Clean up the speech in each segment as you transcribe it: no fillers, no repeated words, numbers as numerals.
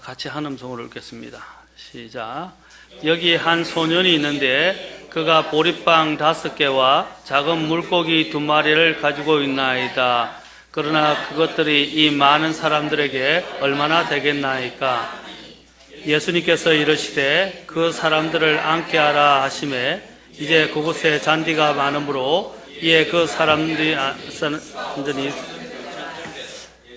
같이 한 음성으로 읽겠습니다. 시작. 여기 한 소년이 있는데 그가 보리빵 5개와 작은 물고기 2마리를 가지고 있나이다. 그러나 그것들이 이 많은 사람들에게 얼마나 되겠나이까? 예수님께서 이르시되 그 사람들을 앉게 하라 하시매 이제 그곳에 잔디가 많으므로 이에 그 사람들이 앉으니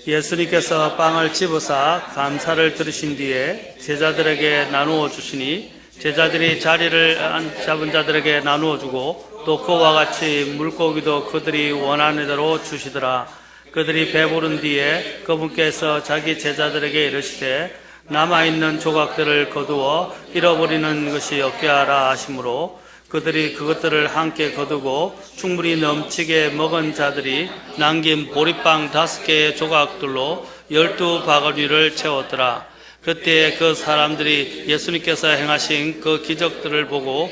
예수님께서 빵을 집어사 감사를 들으신 뒤에 제자들에게 나누어 주시니 제자들이 자리를 잡은 자들에게 나누어 주고 또 그와 같이 물고기도 그들이 원하는 대로 주시더라. 그들이 배부른 뒤에 그분께서 자기 제자들에게 이르시되 남아있는 조각들을 거두어 잃어버리는 것이 없게 하라 하시므로 그들이 그것들을 함께 거두고 충분히 넘치게 먹은 자들이 남긴 보리빵 5개의 조각들로 12바구니를 채웠더라. 그때 그 사람들이 예수님께서 행하신 그 기적들을 보고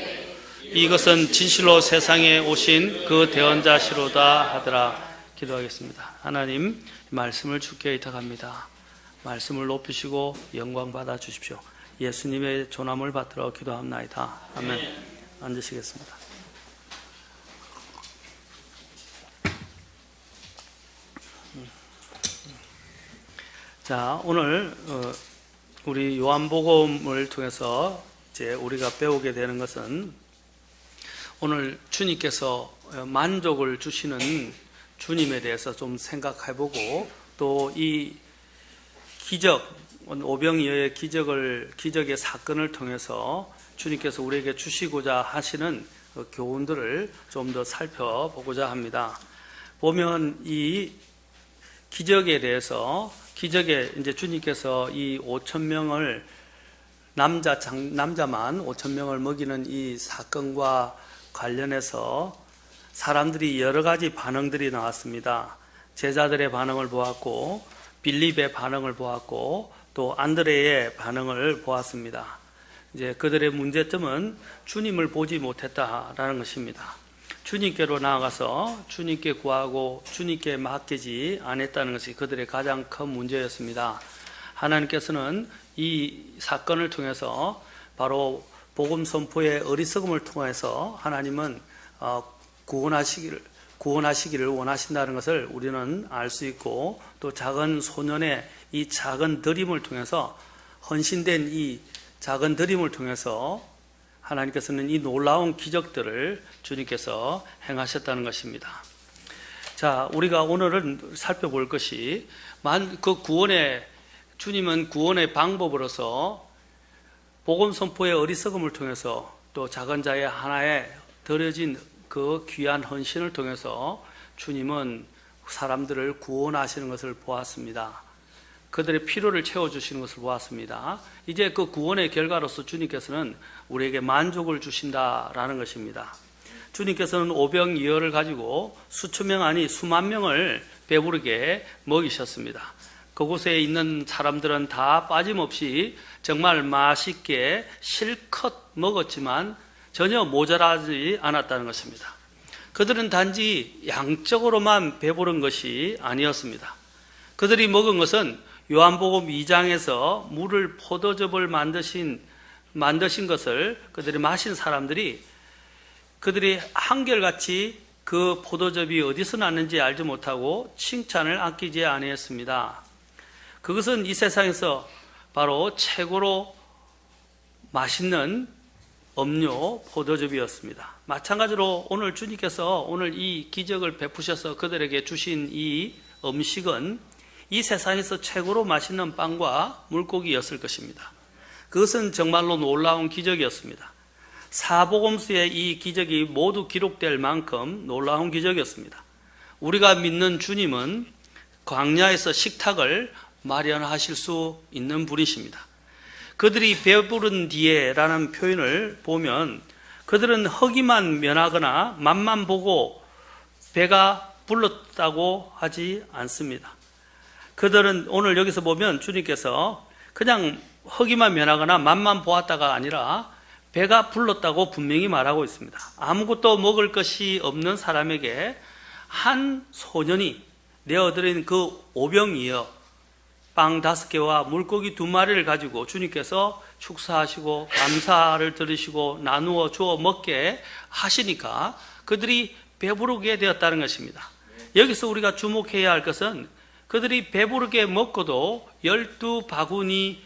이것은 진실로 세상에 오신 그 대언자시로다 하더라. 기도하겠습니다. 하나님, 말씀을 주께 의탁합니다. 말씀을 높이시고 영광 받아 주십시오. 예수님의 존함을 받들어 기도합나이다. 아멘. 앉으시겠습니다. 자, 오늘 우리 요한복음을 통해서 이제 우리가 배우게 되는 것은 오늘 주님께서 만족을 주시는 주님에 대해서 좀 생각해보고 또 이 기적, 오병이어의 기적의 사건을 통해서 주님께서 우리에게 주시고자 하시는 교훈들을 좀 더 살펴보고자 합니다. 보면 이 기적에 대해서 기적에 이제 주님께서 이 5,000명을 남자만 5,000명을 먹이는 이 사건과 관련해서 사람들이 여러 가지 반응들이 나왔습니다. 제자들의 반응을 보았고 빌립의 반응을 보았고 또 안드레의 반응을 보았습니다. 이제 그들의 문제점은 주님을 보지 못했다라는 것입니다. 주님께로 나아가서 주님께 구하고 주님께 맡기지 않았다는 것이 그들의 가장 큰 문제였습니다. 하나님께서는 이 사건을 통해서 바로 복음 선포의 어리석음을 통해서 하나님은 구원하시기를 원하신다는 것을 우리는 알 수 있고 또 작은 소년의 이 작은 드림을 통해서 헌신된 이 작은 드림을 통해서 하나님께서는 이 놀라운 기적들을 주님께서 행하셨다는 것입니다. 자, 우리가 오늘은 살펴볼 것이 주님은 구원의 방법으로서 복음 선포의 어리석음을 통해서 또 작은 자의 하나에 드려진 그 귀한 헌신을 통해서 주님은 사람들을 구원하시는 것을 보았습니다. 그들의 필요를 채워주시는 것을 보았습니다. 이제 그 구원의 결과로서 주님께서는 우리에게 만족을 주신다라는 것입니다. 주님께서는 오병이어를 가지고 수천 명 아니 수만 명을 배부르게 먹이셨습니다. 그곳에 있는 사람들은 다 빠짐없이 정말 맛있게 실컷 먹었지만 전혀 모자라지 않았다는 것입니다. 그들은 단지 양적으로만 배부른 것이 아니었습니다. 그들이 먹은 것은 요한복음 2장에서 물을 포도즙을 만드신 것을 그들이 마신 사람들이 그들이 한결같이 그 포도즙이 어디서 났는지 알지 못하고 칭찬을 아끼지 아니했습니다. 그것은 이 세상에서 바로 최고로 맛있는 음료 포도즙이었습니다. 마찬가지로 오늘 주님께서 오늘 이 기적을 베푸셔서 그들에게 주신 이 음식은 이 세상에서 최고로 맛있는 빵과 물고기였을 것입니다. 그것은 정말로 놀라운 기적이었습니다. 사복음서의 이 기적이 모두 기록될 만큼 놀라운 기적이었습니다. 우리가 믿는 주님은 광야에서 식탁을 마련하실 수 있는 분이십니다. 그들이 배부른 뒤에라는 표현을 보면 그들은 허기만 면하거나 맛만 보고 배가 불렀다고 하지 않습니다. 그들은 오늘 여기서 보면 주님께서 그냥 허기만 면하거나 맛만 보았다가 아니라 배가 불렀다고 분명히 말하고 있습니다. 아무것도 먹을 것이 없는 사람에게 한 소년이 내어드린 그 오병이어 빵 5개와 물고기 2마리를 가지고 주님께서 축사하시고 감사를 들으시고 나누어 주어 먹게 하시니까 그들이 배부르게 되었다는 것입니다. 여기서 우리가 주목해야 할 것은 그들이 배부르게 먹고도 12바구니가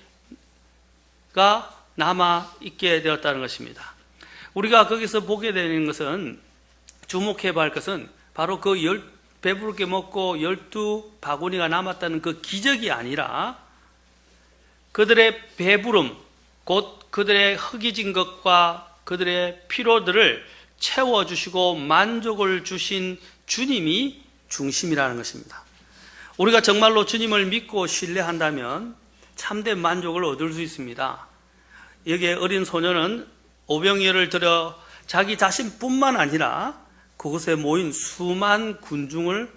남아 있게 되었다는 것입니다. 우리가 거기서 보게 되는 것은, 주목해 봐야 할 것은 바로 그 배부르게 먹고 12바구니가 남았다는 그 기적이 아니라 그들의 배부름, 곧 그들의 허기진 것과 그들의 피로들을 채워주시고 만족을 주신 주님이 중심이라는 것입니다. 우리가 정말로 주님을 믿고 신뢰한다면 참된 만족을 얻을 수 있습니다. 여기에 어린 소녀는 오병이어를 들여 자기 자신뿐만 아니라 그곳에 모인 수만 군중을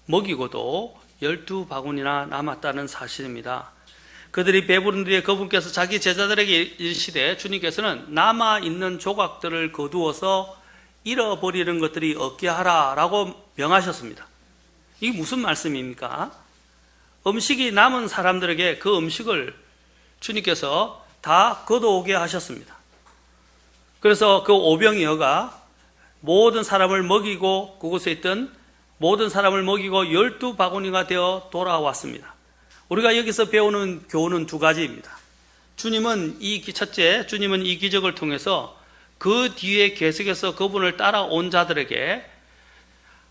먹이고도 12바구니나 남았다는 사실입니다. 그들이 배부른 뒤에 그분께서 자기 제자들에게 이르시되 주님께서는 남아있는 조각들을 거두어서 잃어버리는 것들이 없게 하라 라고 명하셨습니다. 이게 무슨 말씀입니까? 음식이 남은 사람들에게 그 음식을 주님께서 다 거두오게 하셨습니다. 그래서 그 오병이어가 모든 사람을 먹이고 그곳에 있던 모든 사람을 먹이고 12바구니가 되어 돌아왔습니다. 우리가 여기서 배우는 교훈은 2가지입니다. 주님은 이 기적을 통해서 그 뒤에 계속해서 그분을 따라온 자들에게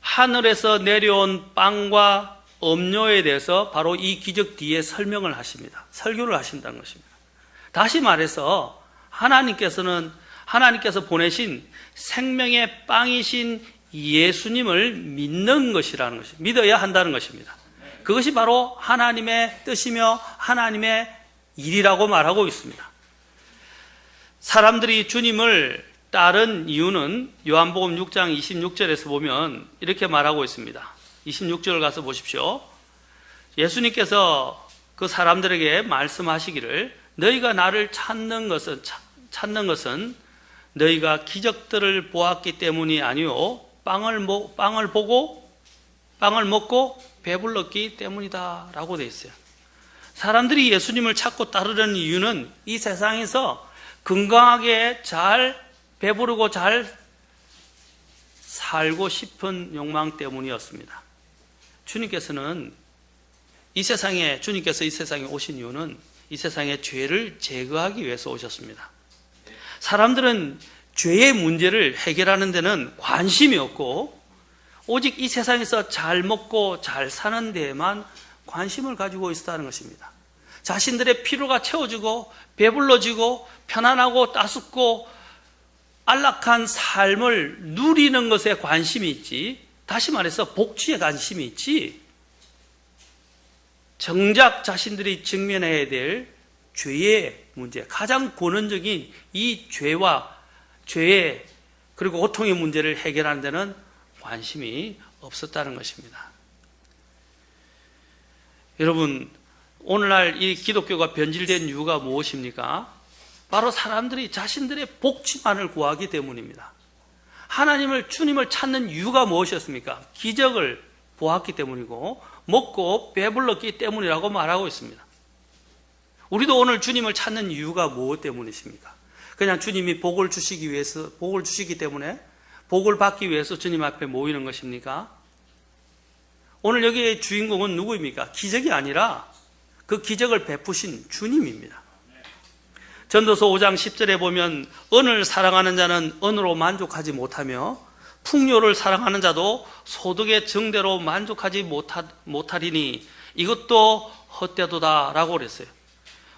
하늘에서 내려온 빵과 음료에 대해서 바로 이 기적 뒤에 설명을 하십니다. 설교를 하신다는 것입니다. 다시 말해서 하나님께서 보내신 생명의 빵이신 예수님을 믿는 것이라는 것입니다. 믿어야 한다는 것입니다. 그것이 바로 하나님의 뜻이며 하나님의 일이라고 말하고 있습니다. 사람들이 주님을 따른 이유는 요한복음 6장 26절에서 보면 이렇게 말하고 있습니다. 26절을 가서 보십시오. 예수님께서 그 사람들에게 말씀하시기를 너희가 나를 찾는 것은 너희가 기적들을 보았기 때문이 아니요 빵을 먹고 배불렀기 때문이다 라고 되어 있어요. 사람들이 예수님을 찾고 따르는 이유는 이 세상에서 건강하게 잘 배부르고 잘 살고 싶은 욕망 때문이었습니다. 주님께서 이 세상에 오신 이유는 이 세상의 죄를 제거하기 위해서 오셨습니다. 사람들은 죄의 문제를 해결하는 데는 관심이 없고 오직 이 세상에서 잘 먹고 잘 사는 데에만 관심을 가지고 있었다는 것입니다. 자신들의 피로가 채워지고 배불러지고 편안하고 따숩고 안락한 삶을 누리는 것에 관심이 있지, 다시 말해서 복지에 관심이 있지, 정작 자신들이 직면해야 될 죄의 문제, 가장 근원적인 이 죄의 그리고 고통의 문제를 해결하는 데는 관심이 없었다는 것입니다. 여러분, 오늘날 이 기독교가 변질된 이유가 무엇입니까? 바로 사람들이 자신들의 복지만을 구하기 때문입니다. 주님을 찾는 이유가 무엇이었습니까? 기적을 보았기 때문이고 먹고 배불렀기 때문이라고 말하고 있습니다. 우리도 오늘 주님을 찾는 이유가 무엇 때문이십니까? 그냥 주님이 복을 주시기 때문에 복을 받기 위해서 주님 앞에 모이는 것입니까? 오늘 여기의 주인공은 누구입니까? 기적이 아니라 그 기적을 베푸신 주님입니다. 전도서 5장 10절에 보면 은을 사랑하는 자는 은으로 만족하지 못하며 풍요를 사랑하는 자도 소득의 정대로 만족하지 못하리니 이것도 헛되도다 라고 그랬어요.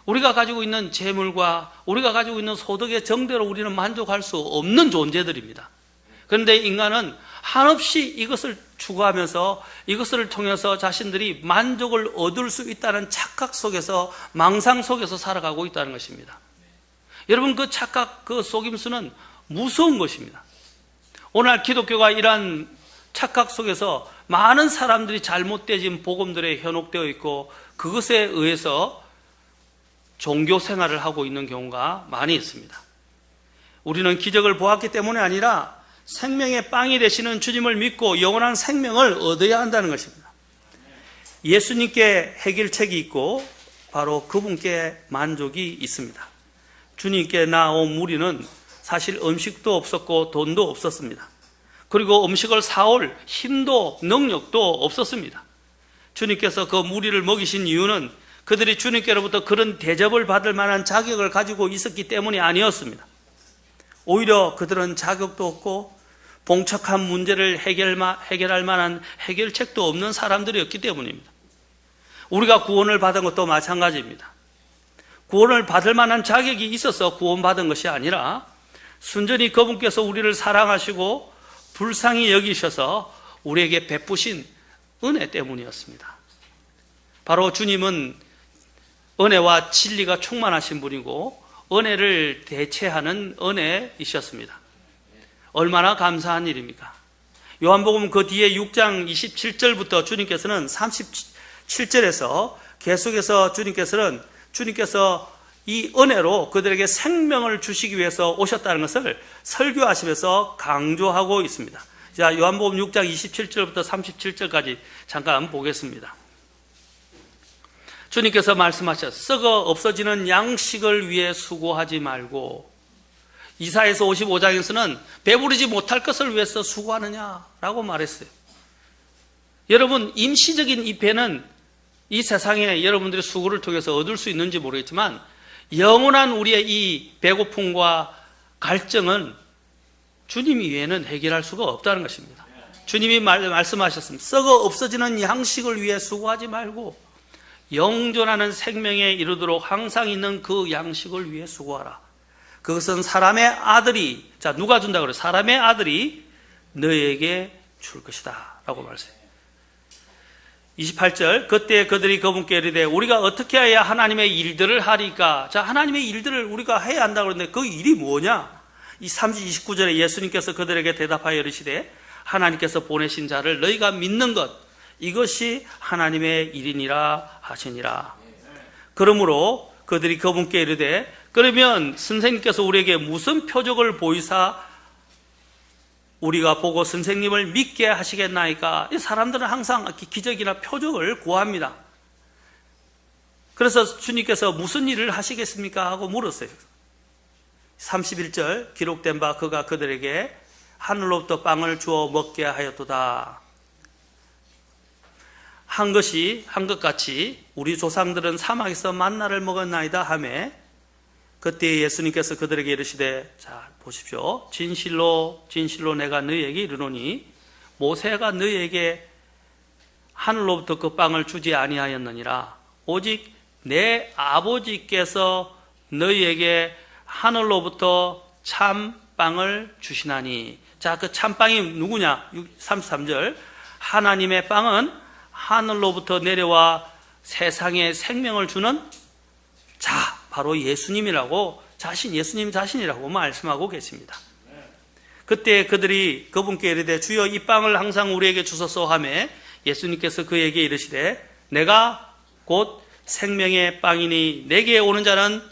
우리가 가지고 있는 재물과 우리가 가지고 있는 소득의 정대로 우리는 만족할 수 없는 존재들입니다. 그런데 인간은 한없이 이것을 추구하면서 이것을 통해서 자신들이 만족을 얻을 수 있다는 착각 속에서, 망상 속에서 살아가고 있다는 것입니다. 여러분, 그 착각, 그 속임수는 무서운 것입니다. 오늘 기독교가 이러한 착각 속에서 많은 사람들이 잘못되진 복음들에 현혹되어 있고 그것에 의해서 종교 생활을 하고 있는 경우가 많이 있습니다. 우리는 기적을 보았기 때문이 아니라 생명의 빵이 되시는 주님을 믿고 영원한 생명을 얻어야 한다는 것입니다. 예수님께 해결책이 있고 바로 그분께 만족이 있습니다. 주님께 나온 무리는 사실 음식도 없었고 돈도 없었습니다. 그리고 음식을 사올 힘도 능력도 없었습니다. 주님께서 그 무리를 먹이신 이유는 그들이 주님께로부터 그런 대접을 받을 만한 자격을 가지고 있었기 때문이 아니었습니다. 오히려 그들은 자격도 없고 봉척한 문제를 해결할 만한 해결책도 없는 사람들이었기 때문입니다. 우리가 구원을 받은 것도 마찬가지입니다. 구원을 받을 만한 자격이 있어서 구원받은 것이 아니라 순전히 그분께서 우리를 사랑하시고 불쌍히 여기셔서 우리에게 베푸신 은혜 때문이었습니다. 바로 주님은 은혜와 진리가 충만하신 분이고 은혜를 대체하는 은혜이셨습니다. 얼마나 감사한 일입니까? 요한복음 그 뒤에 6장 27절부터 주님께서는 37절에서 계속해서 주님께서 이 은혜로 그들에게 생명을 주시기 위해서 오셨다는 것을 설교하시면서 강조하고 있습니다. 자, 요한복음 6장 27절부터 37절까지 잠깐 보겠습니다. 주님께서 말씀하셨어요. 썩어 없어지는 양식을 위해 수고하지 말고, 이사야서 55장에서는 배부르지 못할 것을 위해서 수고하느냐라고 말했어요. 여러분, 임시적인 이 배는 이 세상에 여러분들의 수고를 통해서 얻을 수 있는지 모르겠지만 영원한 우리의 이 배고픔과 갈증은 주님 이외에는 해결할 수가 없다는 것입니다. 주님이 말씀하셨습니다. 썩어 없어지는 양식을 위해 수고하지 말고 영존하는 생명에 이르도록 항상 있는 그 양식을 위해 수고하라. 그것은 사람의 아들이, 자, 누가 준다 그래요? 사람의 아들이 너에게 줄 것이다 라고 말씀해요. 28절, 그때 그들이 그분께 이르되 우리가 어떻게 해야 하나님의 일들을 하리까? 자, 하나님의 일들을 우리가 해야 한다고 그러는데 그 일이 뭐냐? 이 29절에 예수님께서 그들에게 대답하여 이르시되 하나님께서 보내신 자를 너희가 믿는 것, 이것이 하나님의 일이니라 하시니라. 그러므로 그들이 그분께 이르되 그러면 선생님께서 우리에게 무슨 표적을 보이사 우리가 보고 선생님을 믿게 하시겠나이까? 이 사람들은 항상 기적이나 표적을 구합니다. 그래서 주님께서 무슨 일을 하시겠습니까? 하고 물었어요. 31절 기록된 바 그가 그들에게 하늘로부터 빵을 주어 먹게 하였도다. 한 것 같이 우리 조상들은 사막에서 만나를 먹었나이다 하매 그때 예수님께서 그들에게 이르시되, 자 보십시오. 진실로 내가 너희에게 이르노니 모세가 너희에게 하늘로부터 그 빵을 주지 아니하였느니라. 오직 내 아버지께서 너희에게 하늘로부터 참빵을 주시나니. 자, 그 참빵이 누구냐? 33절. 하나님의 빵은 하늘로부터 내려와 세상에 생명을 주는 자, 바로 예수님이라고 예수님 자신이라고 말씀하고 계십니다. 그때 그들이 그분께 이르되 주여 이 빵을 항상 우리에게 주소서 하매 예수님께서 그에게 이르시되 내가 곧 생명의 빵이니 내게 오는 자는,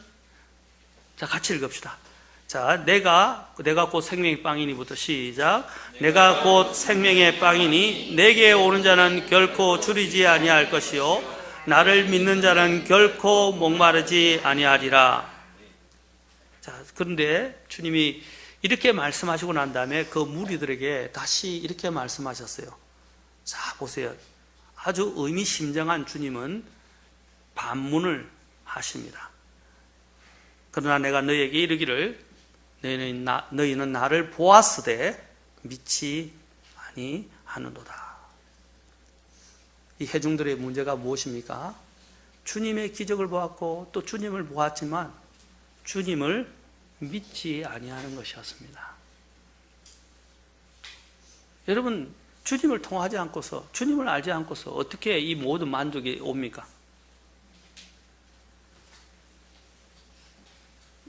자 같이 읽읍시다. 자, 내가 곧 생명의 빵이니부터 시작. 내가 곧 생명의 빵이니 내게 오는 자는 결코 줄이지 아니할 것이요 나를 믿는 자는 결코 목마르지 아니하리라. 자, 그런데 주님이 이렇게 말씀하시고 난 다음에 그 무리들에게 다시 이렇게 말씀하셨어요. 자, 보세요. 아주 의미심장한 주님은 반문을 하십니다. 그러나 내가 너희에게 이르기를 너희는 나를 보았으되 믿지 아니하는도다. 이 회중들의 문제가 무엇입니까? 주님의 기적을 보았고 또 주님을 보았지만 주님을 믿지 아니하는 것이었습니다. 여러분, 주님을 통하지 않고서, 주님을 알지 않고서 어떻게 이 모든 만족이 옵니까?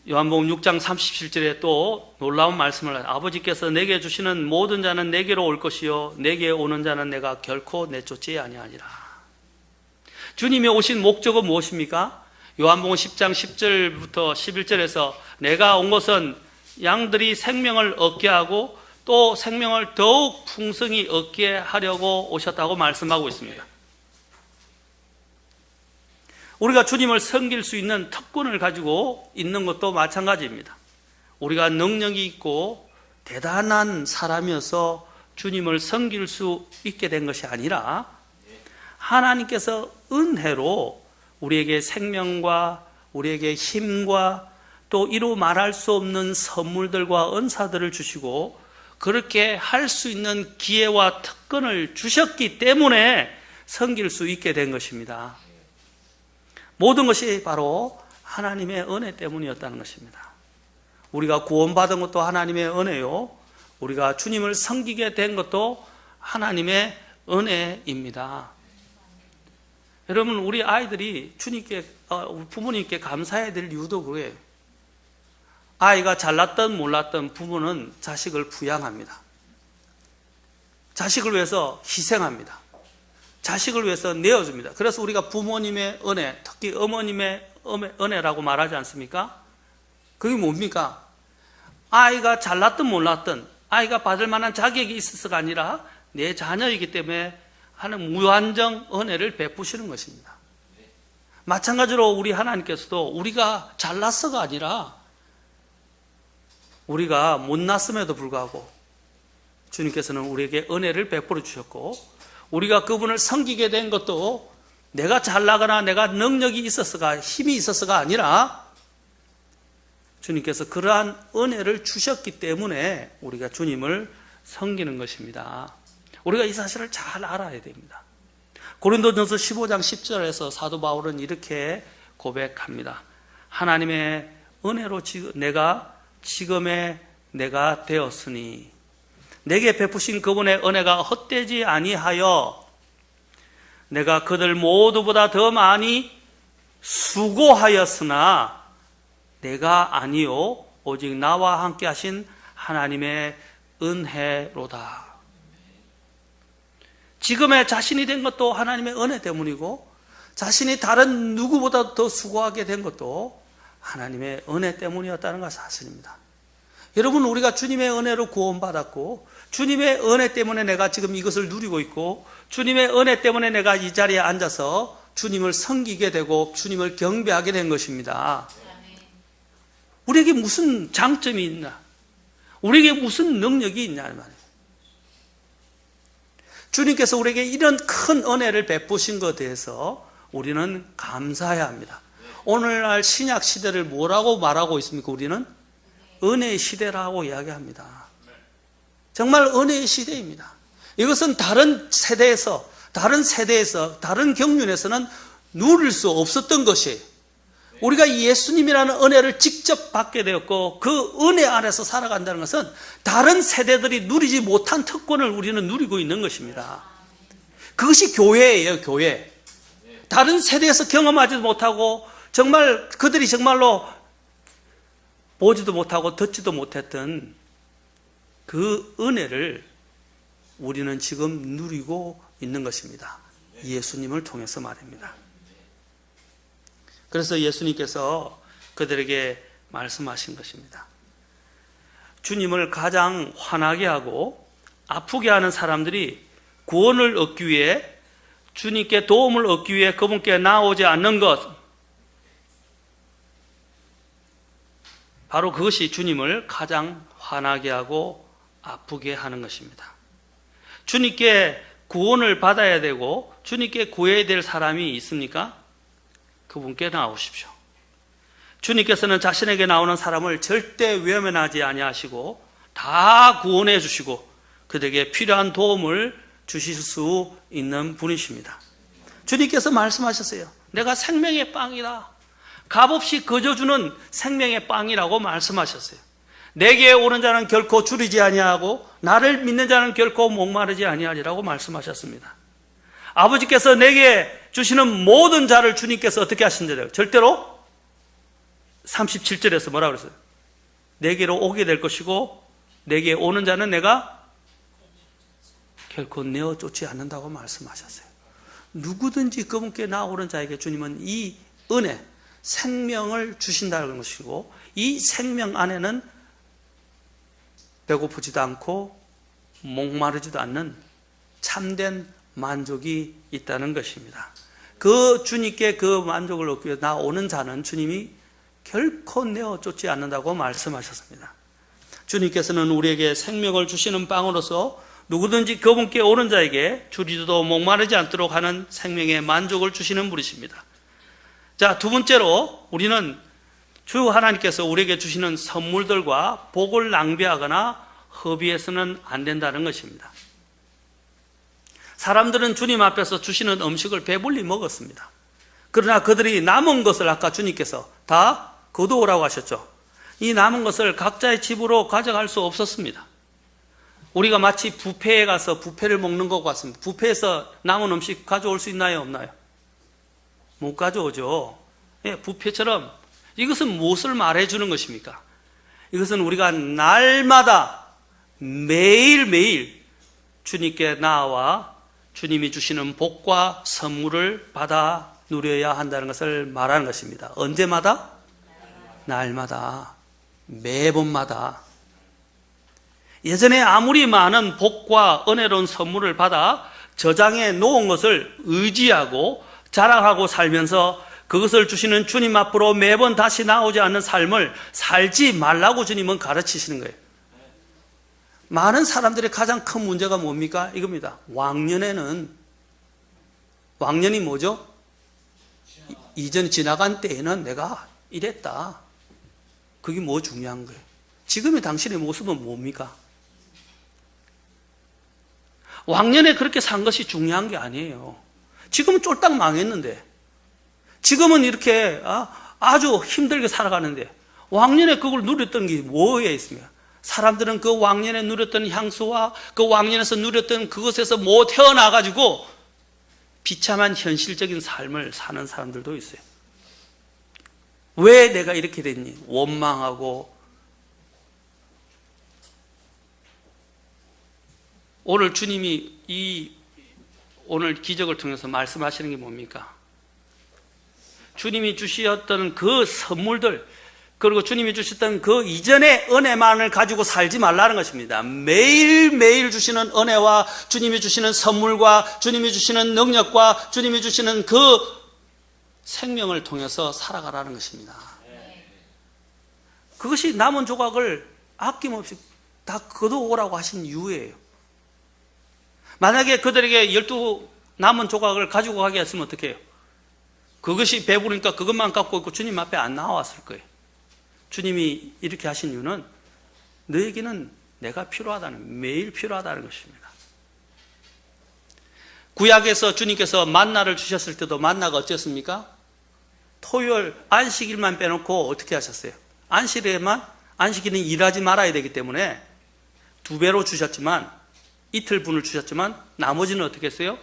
요한복음 6장 37절에 또 놀라운 말씀을 하죠. 아버지께서 내게 주시는 모든 자는 내게로 올 것이요 내게 오는 자는 내가 결코 내쫓지 아니하니라. 주님이 오신 목적은 무엇입니까? 요한복음 10장 10절부터 11절에서 내가 온 것은 양들이 생명을 얻게 하고 또 생명을 더욱 풍성히 얻게 하려고 오셨다고 말씀하고 있습니다. 우리가 주님을 섬길 수 있는 특권을 가지고 있는 것도 마찬가지입니다. 우리가 능력이 있고 대단한 사람이어서 주님을 섬길 수 있게 된 것이 아니라 하나님께서 은혜로 우리에게 생명과 우리에게 힘과 또 이루 말할 수 없는 선물들과 은사들을 주시고 그렇게 할 수 있는 기회와 특권을 주셨기 때문에 섬길 수 있게 된 것입니다. 모든 것이 바로 하나님의 은혜 때문이었다는 것입니다. 우리가 구원받은 것도 하나님의 은혜요, 우리가 주님을 섬기게 된 것도 하나님의 은혜입니다. 여러분, 우리 아이들이 주님께, 부모님께 감사해야 될 이유도 그거예요. 아이가 잘났든 몰랐든 부모는 자식을 부양합니다. 자식을 위해서 희생합니다. 자식을 위해서 내어줍니다. 그래서 우리가 부모님의 은혜, 특히 어머님의 은혜라고 말하지 않습니까? 그게 뭡니까? 아이가 잘났든 몰랐든 아이가 받을 만한 자격이 있어서가 아니라 내 자녀이기 때문에 하는 무한정 은혜를 베푸시는 것입니다. 마찬가지로 우리 하나님께서도 우리가 잘났어가 아니라 우리가 못났음에도 불구하고 주님께서는 우리에게 은혜를 베풀어 주셨고, 우리가 그분을 섬기게 된 것도 내가 잘나거나 내가 능력이 있어서가, 힘이 있어서가 아니라 주님께서 그러한 은혜를 주셨기 때문에 우리가 주님을 섬기는 것입니다. 우리가 이 사실을 잘 알아야 됩니다. 고린도전서 15장 10절에서 사도 바울은 이렇게 고백합니다. 하나님의 은혜로 내가 지금의 내가 되었으니 내게 베푸신 그분의 은혜가 헛되지 아니하여 내가 그들 모두보다 더 많이 수고하였으나 내가 아니요 오직 나와 함께 하신 하나님의 은혜로다. 지금의 자신이 된 것도 하나님의 은혜 때문이고, 자신이 다른 누구보다 더 수고하게 된 것도 하나님의 은혜 때문이었다는 것이 사실입니다. 여러분, 우리가 주님의 은혜로 구원받았고, 주님의 은혜 때문에 내가 지금 이것을 누리고 있고, 주님의 은혜 때문에 내가 이 자리에 앉아서 주님을 섬기게 되고 주님을 경배하게 된 것입니다. 우리에게 무슨 장점이 있나? 우리에게 무슨 능력이 있냐 말이에요. 주님께서 우리에게 이런 큰 은혜를 베푸신 것에 대해서 우리는 감사해야 합니다. 오늘날 신약 시대를 뭐라고 말하고 있습니까? 우리는 은혜의 시대라고 이야기합니다. 정말 은혜의 시대입니다. 이것은 다른 세대에서, 다른 경륜에서는 누릴 수 없었던 것이, 우리가 예수님이라는 은혜를 직접 받게 되었고 그 은혜 안에서 살아간다는 것은 다른 세대들이 누리지 못한 특권을 우리는 누리고 있는 것입니다. 그것이 교회예요, 교회. 다른 세대에서 경험하지도 못하고 정말 그들이 정말로 보지도 못하고 듣지도 못했던 그 은혜를 우리는 지금 누리고 있는 것입니다. 예수님을 통해서 말입니다. 그래서 예수님께서 그들에게 말씀하신 것입니다. 주님을 가장 화나게 하고 아프게 하는 사람들이 구원을 얻기 위해, 주님께 도움을 얻기 위해 그분께 나오지 않는 것, 바로 그것이 주님을 가장 화나게 하고 아프게 하는 것입니다. 주님께 구원을 받아야 되고 주님께 구해야 될 사람이 있습니까? 그분께 나오십시오. 주님께서는 자신에게 나오는 사람을 절대 외면하지 아니하시고 다 구원해 주시고 그들에게 필요한 도움을 주실 수 있는 분이십니다. 주님께서 말씀하셨어요. 내가 생명의 빵이다. 값없이 거저주는 생명의 빵이라고 말씀하셨어요. 내게 오는 자는 결코 줄이지 아니하고 나를 믿는 자는 결코 목마르지 아니하리라고 말씀하셨습니다. 아버지께서 내게 주시는 모든 자를 주님께서 어떻게 하신다고요? 절대로 37절에서 뭐라고 그랬어요? 내게로 오게 될 것이고 내게 오는 자는 내가 결코 내어 쫓지 않는다고 말씀하셨어요. 누구든지 그분께 나오는 자에게 주님은 이 은혜, 생명을 주신다는 것이고, 이 생명 안에는 배고프지도 않고 목마르지도 않는 참된 만족이 있다는 것입니다. 그 주님께 그 만족을 얻기 위해 나오는 자는 주님이 결코 내어 쫓지 않는다고 말씀하셨습니다. 주님께서는 우리에게 생명을 주시는 빵으로서 누구든지 그분께 오는 자에게 줄이도 목마르지 않도록 하는 생명의 만족을 주시는 분이십니다. 자, 두 번째로 우리는 주 하나님께서 우리에게 주시는 선물들과 복을 낭비하거나 허비해서는 안 된다는 것입니다. 사람들은 주님 앞에서 주시는 음식을 배불리 먹었습니다. 그러나 그들이 남은 것을 아까 주님께서 다 거두오라고 하셨죠. 이 남은 것을 각자의 집으로 가져갈 수 없었습니다. 우리가 마치 뷔페에 가서 뷔페를 먹는 것 같습니다. 뷔페에서 남은 음식 가져올 수 있나요? 없나요? 못 가져오죠. 예, 뷔페처럼 이것은 무엇을 말해주는 것입니까? 이것은 우리가 날마다 매일매일 주님께 나아와 주님이 주시는 복과 선물을 받아 누려야 한다는 것을 말하는 것입니다. 언제마다? 날마다, 매번마다. 예전에 아무리 많은 복과 은혜로운 선물을 받아 저장해 놓은 것을 의지하고 자랑하고 살면서 그것을 주시는 주님 앞으로 매번 다시 나오지 않는 삶을 살지 말라고 주님은 가르치시는 거예요. 많은 사람들의 가장 큰 문제가 뭡니까? 이겁니다. 왕년이 뭐죠? 이전 지나간 때에는 내가 이랬다. 그게 뭐 중요한 거예요? 지금의 당신의 모습은 뭡니까? 왕년에 그렇게 산 것이 중요한 게 아니에요. 지금은 쫄딱 망했는데, 지금은 이렇게 아주 힘들게 살아가는데, 왕년에 그걸 누렸던 게 뭐에 있습니까? 사람들은 그 왕년에 누렸던 향수와 그 왕년에서 누렸던 그것에서 못 태어나가지고 비참한 현실적인 삶을 사는 사람들도 있어요. 왜 내가 이렇게 됐니? 원망하고. 오늘 주님이 오늘 기적을 통해서 말씀하시는 게 뭡니까? 주님이 주셨던 그 선물들, 그리고 주님이 주셨던 그 이전의 은혜만을 가지고 살지 말라는 것입니다. 매일매일 주시는 은혜와 주님이 주시는 선물과 주님이 주시는 능력과 주님이 주시는 그 생명을 통해서 살아가라는 것입니다. 그것이 남은 조각을 아낌없이 다 거두오라고 하신 이유예요. 만약에 그들에게 12 남은 조각을 가지고 가게 했으면 어떻게 해요? 그것이 배부르니까 그것만 갖고 있고 주님 앞에 안 나왔을 거예요. 주님이 이렇게 하신 이유는 너에게는 내가 필요하다는, 매일 필요하다는 것입니다. 구약에서 주님께서 만나를 주셨을 때도 만나가 어땠습니까? 토요일 안식일만 빼놓고 어떻게 하셨어요? 안식일은 일하지 말아야 되기 때문에 2배로 주셨지만, 이틀분을 주셨지만 나머지는 어떻게 했어요?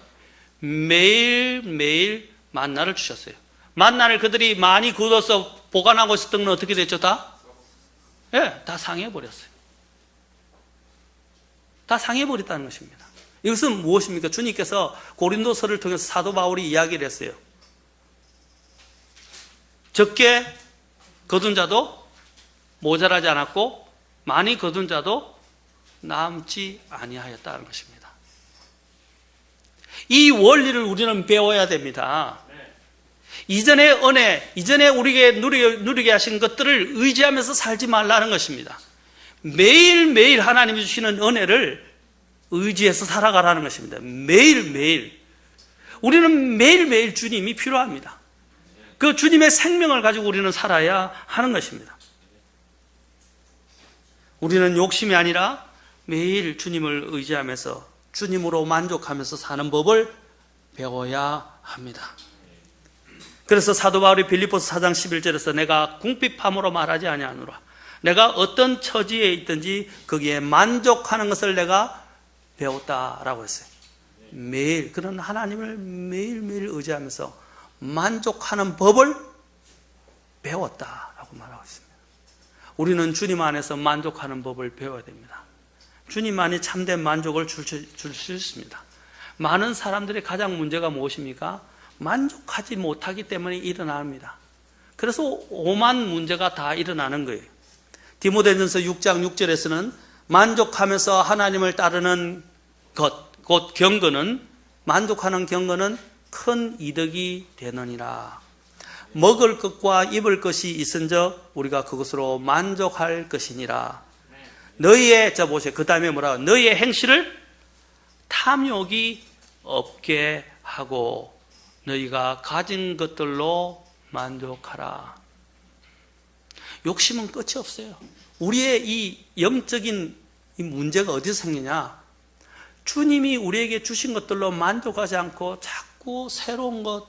매일매일 만나를 주셨어요. 만나를 그들이 많이 굳어서 보관하고 있었던 건 어떻게 됐죠? 다 상해버렸어요. 다 상해버렸다는 것입니다. 이것은 무엇입니까? 주님께서 고린도서를 통해서 사도 바울이 이야기를 했어요. 적게 거둔 자도 모자라지 않았고 많이 거둔 자도 남지 아니하였다는 것입니다. 이 원리를 우리는 배워야 됩니다. 이전의 은혜, 이전에 우리에게 누리게 하신 것들을 의지하면서 살지 말라는 것입니다. 매일매일 하나님이 주시는 은혜를 의지해서 살아가라는 것입니다. 매일매일. 우리는 매일매일 주님이 필요합니다. 그 주님의 생명을 가지고 우리는 살아야 하는 것입니다. 우리는 욕심이 아니라 매일 주님을 의지하면서 주님으로 만족하면서 사는 법을 배워야 합니다. 그래서 사도 바울이 빌립보서 4장 11절에서 내가 궁핍함으로 말하지 아니하노라. 내가 어떤 처지에 있든지 거기에 만족하는 것을 내가 배웠다라고 했어요. 매일 그런 하나님을 매일매일 의지하면서 만족하는 법을 배웠다라고 말하고 있습니다. 우리는 주님 안에서 만족하는 법을 배워야 됩니다. 주님만이 참된 만족을 줄 수 있습니다. 많은 사람들의 가장 문제가 무엇입니까? 만족하지 못하기 때문에 일어납니다. 그래서 오만 문제가 다 일어나는 거예요. 디모데전서 6장 6절에서는 만족하면서 하나님을 따르는 것, 곧 경건은, 만족하는 경건은 큰 이득이 되느니라. 먹을 것과 입을 것이 있은즉 우리가 그것으로 만족할 것이니라. 너희의, 자 보세요. 그 다음에 뭐라고? 너희의 행실을 탐욕이 없게 하고 너희가 가진 것들로 만족하라. 욕심은 끝이 없어요. 우리의 이 영적인 이 문제가 어디서 생기냐? 주님이 우리에게 주신 것들로 만족하지 않고 자꾸 새로운 것,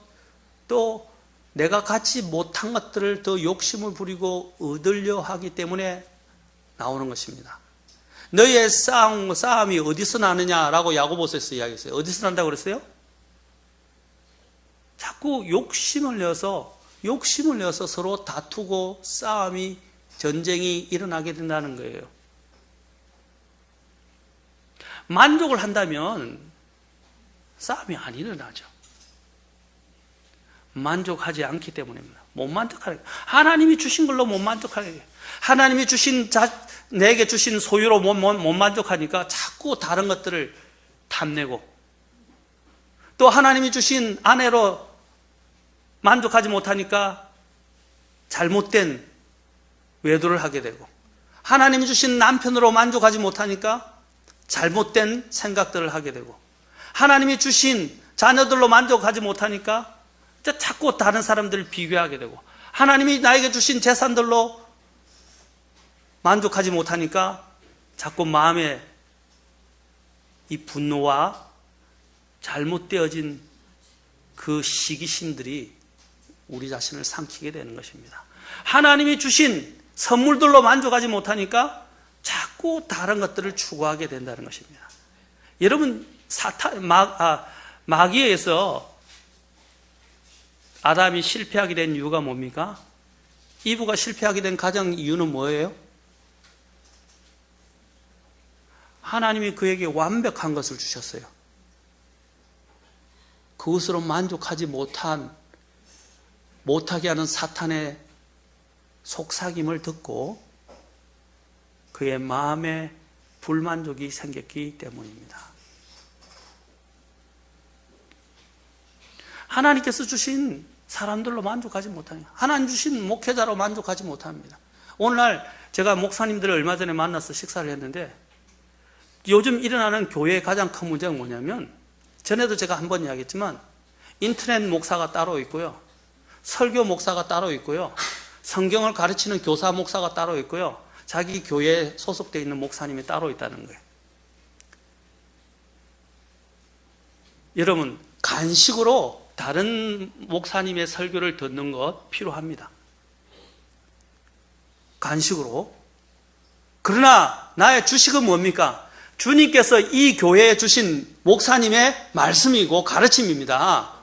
또 내가 갖지 못한 것들을 더 욕심을 부리고 얻으려 하기 때문에 나오는 것입니다. 너희의 싸움이 어디서 나느냐라고 야고보서에서 이야기했어요. 어디서 난다고 그랬어요? 자꾸 욕심을 내어서 서로 다투고 싸움이, 전쟁이 일어나게 된다는 거예요. 만족을 한다면 싸움이 안 일어나죠. 만족하지 않기 때문입니다. 못 만족하게. 하나님이 주신 걸로 못 만족하게. 하나님이 주신 내게 주신 소유로 못 만족하니까 자꾸 다른 것들을 탐내고, 또 하나님이 주신 아내로 만족하지 못하니까 잘못된 외도를 하게 되고, 하나님이 주신 남편으로 만족하지 못하니까 잘못된 생각들을 하게 되고, 하나님이 주신 자녀들로 만족하지 못하니까 자꾸 다른 사람들을 비교하게 되고, 하나님이 나에게 주신 재산들로 만족하지 못하니까 자꾸 마음에 이 분노와 잘못되어진 그 시기심들이 우리 자신을 삼키게 되는 것입니다. 하나님이 주신 선물들로 만족하지 못하니까 자꾸 다른 것들을 추구하게 된다는 것입니다. 여러분, 마귀에서 아담이 실패하게 된 이유가 뭡니까? 이브가 실패하게 된 가장 이유는 뭐예요? 하나님이 그에게 완벽한 것을 주셨어요. 그것으로 만족하지 못하게 하는 사탄의 속삭임을 듣고 그의 마음에 불만족이 생겼기 때문입니다. 하나님께서 주신 사람들로 만족하지 못합니다. 하나님 주신 목회자로 만족하지 못합니다. 오늘날 제가 목사님들을 얼마 전에 만나서 식사를 했는데, 요즘 일어나는 교회의 가장 큰 문제가 뭐냐면, 전에도 제가 한번 이야기했지만 인터넷 목사가 따로 있고요, 설교 목사가 따로 있고요, 성경을 가르치는 교사 목사가 따로 있고요, 자기 교회에 소속되어 있는 목사님이 따로 있다는 거예요. 여러분, 간식으로 다른 목사님의 설교를 듣는 것 필요합니다. 간식으로. 그러나 나의 주식은 뭡니까? 주님께서 이 교회에 주신 목사님의 말씀이고 가르침입니다.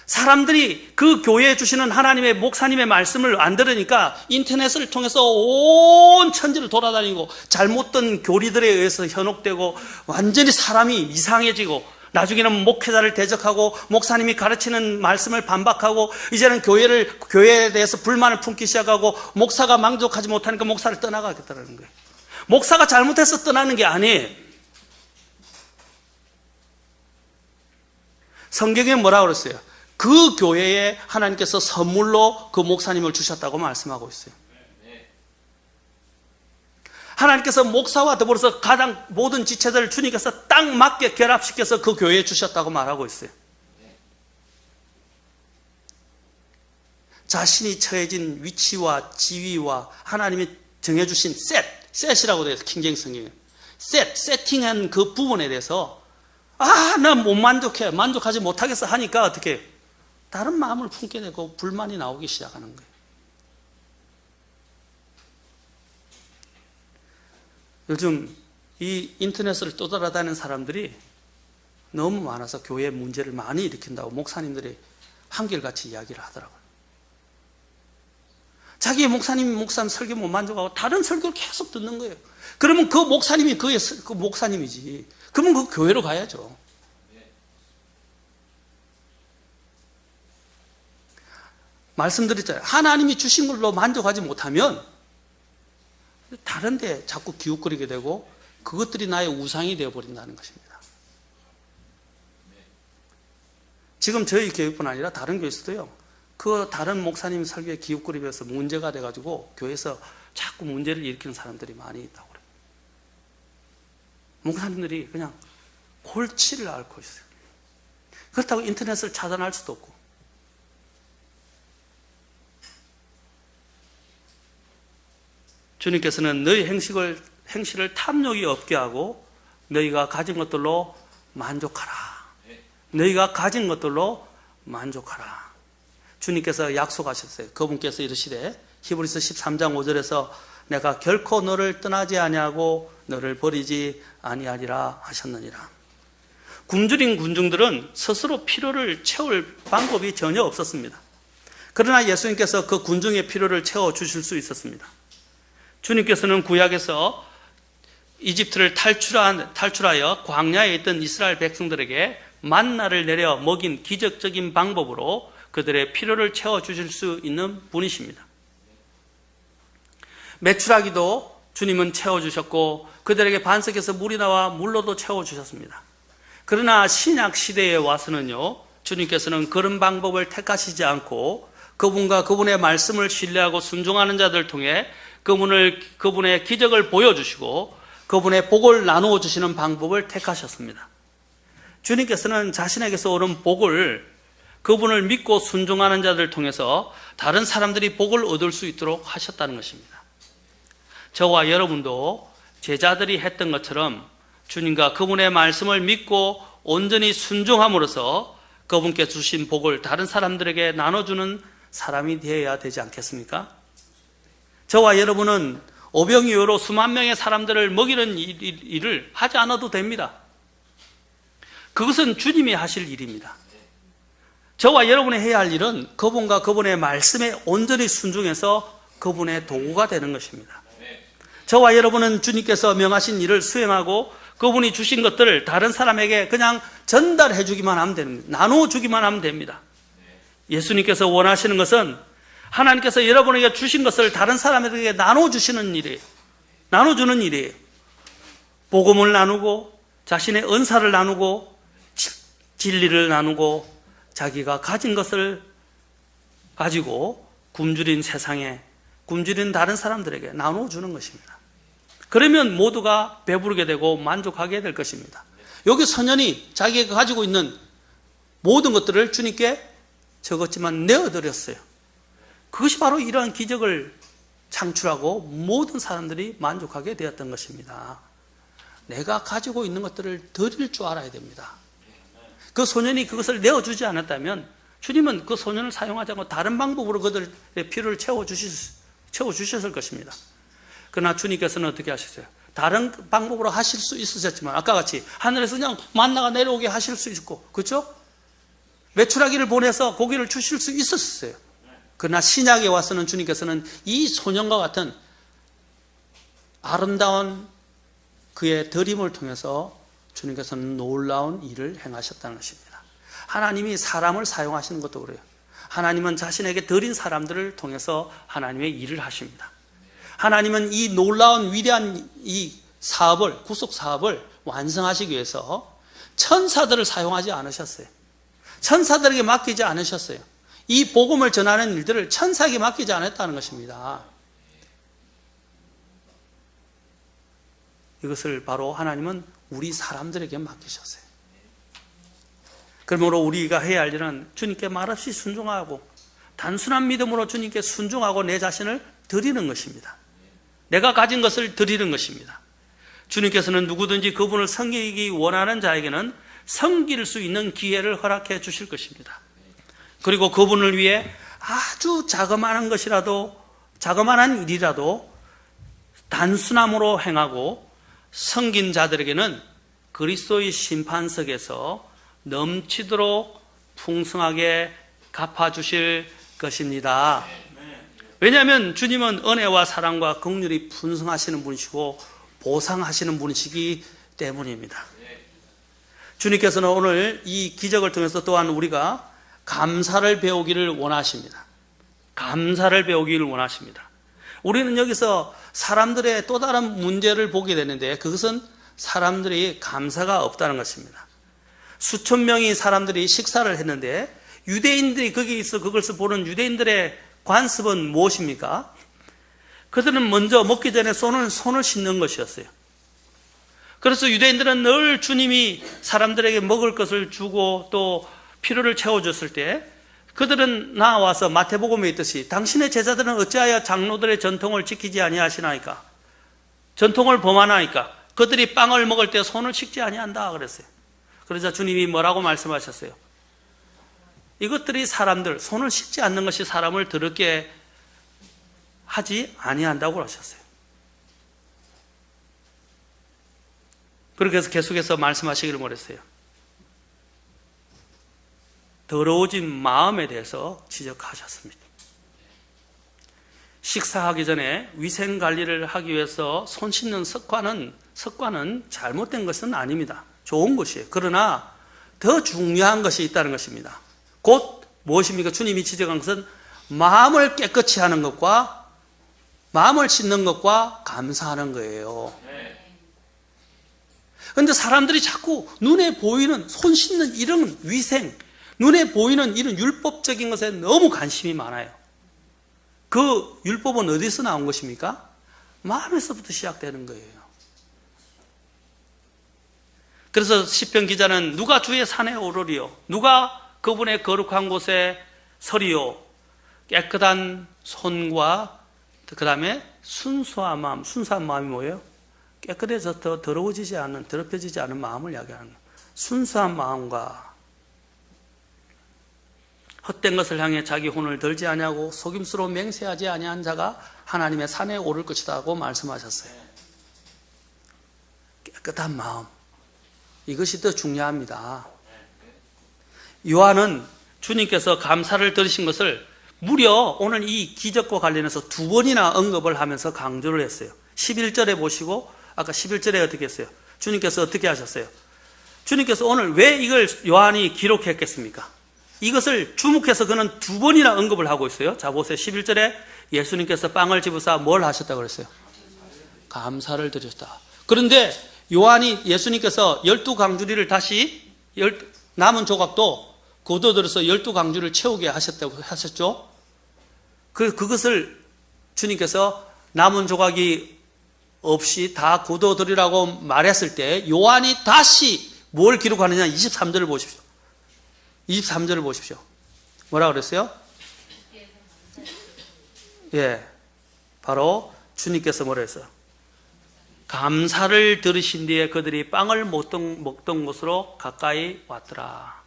사람들이 그 교회에 주시는 하나님의 목사님의 말씀을 안 들으니까 인터넷을 통해서 온 천지를 돌아다니고 잘못된 교리들에 의해서 현혹되고 완전히 사람이 이상해지고, 나중에는 목회자를 대적하고 목사님이 가르치는 말씀을 반박하고, 이제는 교회에 대해서 불만을 품기 시작하고, 목사가 만족하지 못하니까 목사를 떠나가겠다는 거예요. 목사가 잘못해서 떠나는 게 아니에요. 성경에 뭐라고 그랬어요? 그 교회에 하나님께서 선물로 그 목사님을 주셨다고 말씀하고 있어요. 하나님께서 목사와 더불어서 가장 모든 지체들을 주님께서 딱 맞게 결합시켜서 그 교회에 주셨다고 말하고 있어요. 자신이 처해진 위치와 지위와 하나님이 정해주신 셋이라고 되어 있어요. 킹제임스 성경에. 세팅한 그 부분에 대해서 나 못 만족하지 못하겠어 하니까 어떻게 다른 마음을 품게 되고 불만이 나오기 시작하는 거예요. 요즘 이 인터넷을 떠돌아다니는 사람들이 너무 많아서 교회에 문제를 많이 일으킨다고 목사님들이 한결같이 이야기를 하더라고요. 자기 목사님 설교 못 만족하고 다른 설교를 계속 듣는 거예요. 그러면 그 목사님이 그 목사님이지. 그러면 그 교회로 가야죠. 말씀드렸잖아요. 하나님이 주신 걸로 만족하지 못하면 다른 데 자꾸 기웃거리게 되고 그것들이 나의 우상이 되어버린다는 것입니다. 지금 저희 교회뿐 아니라 다른 교회에서도요, 그 다른 목사님 설교에 기웃거리면서 문제가 돼가지고 교회에서 자꾸 문제를 일으키는 사람들이 많이 있다고 그래요. 목사님들이 그냥 골치를 앓고 있어요. 그렇다고 인터넷을 차단할 수도 없고. 주님께서는 너희 행실을 탐욕이 없게 하고 너희가 가진 것들로 만족하라. 너희가 가진 것들로 만족하라. 주님께서 약속하셨어요. 그분께서 이르시되 히브리서 13장 5절에서 내가 결코 너를 떠나지 아니하고 너를 버리지 아니하리라 하셨느니라. 굶주린 군중들은 스스로 필요를 채울 방법이 전혀 없었습니다. 그러나 예수님께서 그 군중의 필요를 채워주실 수 있었습니다. 주님께서는 구약에서 이집트를 탈출하여 광야에 있던 이스라엘 백성들에게 만나를 내려 먹인 기적적인 방법으로 그들의 필요를 채워주실 수 있는 분이십니다. 메추라기도 주님은 채워주셨고 그들에게 반석에서 물이 나와 물로도 채워주셨습니다. 그러나 신약 시대에 와서는요, 주님께서는 그런 방법을 택하시지 않고 그분과 그분의 말씀을 신뢰하고 순종하는 자들 통해 그분의 기적을 보여주시고 그분의 복을 나누어 주시는 방법을 택하셨습니다. 주님께서는 자신에게서 오는 복을 그분을 믿고 순종하는 자들 통해서 다른 사람들이 복을 얻을 수 있도록 하셨다는 것입니다. 저와 여러분도 제자들이 했던 것처럼 주님과 그분의 말씀을 믿고 온전히 순종함으로써 그분께 주신 복을 다른 사람들에게 나눠주는 사람이 되어야 되지 않겠습니까? 저와 여러분은 오병이어로 수만 명의 사람들을 먹이는 일을 하지 않아도 됩니다. 그것은 주님이 하실 일입니다. 저와 여러분이 해야 할 일은 그분과 그분의 말씀에 온전히 순종해서 그분의 도구가 되는 것입니다. 저와 여러분은 주님께서 명하신 일을 수행하고 그분이 주신 것들을 다른 사람에게 그냥 전달해 주기만 하면 됩니다. 나누어 주기만 하면 됩니다. 예수님께서 원하시는 것은 하나님께서 여러분에게 주신 것을 다른 사람에게 나눠주시는 일이에요. 나눠주는 일이에요. 복음을 나누고 자신의 은사를 나누고 진리를 나누고 자기가 가진 것을 가지고 굶주린 세상에 굶주린 다른 사람들에게 나눠주는 것입니다. 그러면 모두가 배부르게 되고 만족하게 될 것입니다. 여기 소년이 자기가 가지고 있는 모든 것들을 주님께 적었지만 내어드렸어요. 그것이 바로 이러한 기적을 창출하고 모든 사람들이 만족하게 되었던 것입니다. 내가 가지고 있는 것들을 드릴 줄 알아야 됩니다. 그 소년이 그것을 내어주지 않았다면 주님은 그 소년을 사용하지 않고 다른 방법으로 그들의 필요를 채워주셨을 것입니다. 그러나 주님께서는 어떻게 하셨어요? 다른 방법으로 하실 수 있으셨지만 아까 같이 하늘에서 그냥 만나가 내려오게 하실 수 있고, 그렇죠? 메추라기를 보내서 고기를 주실 수 있었어요. 그러나 신약에 와서는 주님께서는 이 소년과 같은 아름다운 그의 드림을 통해서 주님께서는 놀라운 일을 행하셨다는 것입니다. 하나님이 사람을 사용하시는 것도 그래요. 하나님은 자신에게 드린 사람들을 통해서 하나님의 일을 하십니다. 하나님은 이 놀라운 위대한 이 사업을, 구속 사업을 완성하시기 위해서 천사들을 사용하지 않으셨어요. 천사들에게 맡기지 않으셨어요. 이 복음을 전하는 일들을 천사에게 맡기지 않았다는 것입니다. 이것을 바로 하나님은 우리 사람들에게 맡기셨어요. 그러므로 우리가 해야 할 일은 주님께 말없이 순종하고 단순한 믿음으로 주님께 순종하고 내 자신을 드리는 것입니다. 내가 가진 것을 드리는 것입니다. 주님께서는 누구든지 그분을 섬기기 원하는 자에게는 섬길 수 있는 기회를 허락해 주실 것입니다. 그리고 그분을 위해 아주 자그마한 것이라도, 자그마한 일이라도 단순함으로 행하고 섬긴 자들에게는 그리스도의 심판석에서 넘치도록 풍성하게 갚아주실 것입니다. 왜냐하면 주님은 은혜와 사랑과 긍휼이 풍성하시는 분이시고 보상하시는 분이시기 때문입니다. 주님께서는 오늘 이 기적을 통해서 또한 우리가 감사를 배우기를 원하십니다. 감사를 배우기를 원하십니다. 우리는 여기서 사람들의 또 다른 문제를 보게 되는데 그것은 사람들이 감사가 없다는 것입니다. 수천 명의 사람들이 식사를 했는데 유대인들이 거기서 그것을 보는 유대인들의 관습은 무엇입니까? 그들은 먼저 먹기 전에 손을 씻는 것이었어요. 그래서 유대인들은 늘 주님이 사람들에게 먹을 것을 주고 또 필요를 채워줬을 때 그들은 나와서 마태복음에 있듯이 당신의 제자들은 어찌하여 장로들의 전통을 지키지 아니하시나이까? 전통을 범하나이까? 그들이 빵을 먹을 때 손을 씻지 아니한다 그랬어요. 그러자 주님이 뭐라고 말씀하셨어요? 이것들이 사람들, 손을 씻지 않는 것이 사람을 더럽게 하지 아니한다고 하셨어요. 그렇게 해서 계속해서 말씀하시기를 뭐랬어요? 더러워진 마음에 대해서 지적하셨습니다. 식사하기 전에 위생 관리를 하기 위해서 손 씻는 습관은 잘못된 것은 아닙니다. 좋은 것이에요. 그러나 더 중요한 것이 있다는 것입니다. 곧 무엇입니까? 주님이 지적한 것은 마음을 깨끗이 하는 것과 마음을 씻는 것과 감사하는 거예요. 그런데 사람들이 자꾸 눈에 보이는 손 씻는 이런 위생, 눈에 보이는 이런 율법적인 것에 너무 관심이 많아요. 그 율법은 어디서 나온 것입니까? 마음에서부터 시작되는 거예요. 그래서 시편 기자는 누가 주의 산에 오르리요? 누가 그분의 거룩한 곳에 서리요? 깨끗한 손과 그 다음에 순수한 마음이 뭐예요? 깨끗해서 더 더러워지지 않은, 더럽혀지지 않은 마음을 이야기하는 거예요. 순수한 마음과 헛된 것을 향해 자기 혼을 들지 아니하고 속임수로 맹세하지 아니한 자가 하나님의 산에 오를 것이라고 말씀하셨어요. 깨끗한 마음, 이것이 더 중요합니다. 요한은 주님께서 감사를 들으신 것을 무려 오늘 이 기적과 관련해서 2번이나 언급을 하면서 강조를 했어요. 11절에 보시고 아까 11절에 어떻게 했어요? 주님께서 어떻게 하셨어요? 주님께서 오늘 왜 이걸 요한이 기록했겠습니까? 이것을 주목해서 그는 2번이나 언급을 하고 있어요. 자 보세요. 11절에 예수님께서 빵을 집으사 뭘 하셨다고 그랬어요? 감사를 드렸다. 그런데 요한이 예수님께서 12강주리를 다시 남은 조각도 거둬들여서 12강주를 채우게 하셨다고 하셨죠? 그것을 주님께서 남은 조각이 없이 다 거둬들이라고 말했을 때 요한이 다시 뭘 기록하느냐? 23절을 보십시오. 23절을 보십시오. 뭐라고 그랬어요? 예, 바로 주님께서 뭐라 했어요? 감사를 들으신 뒤에 그들이 빵을 먹던 곳으로 가까이 왔더라.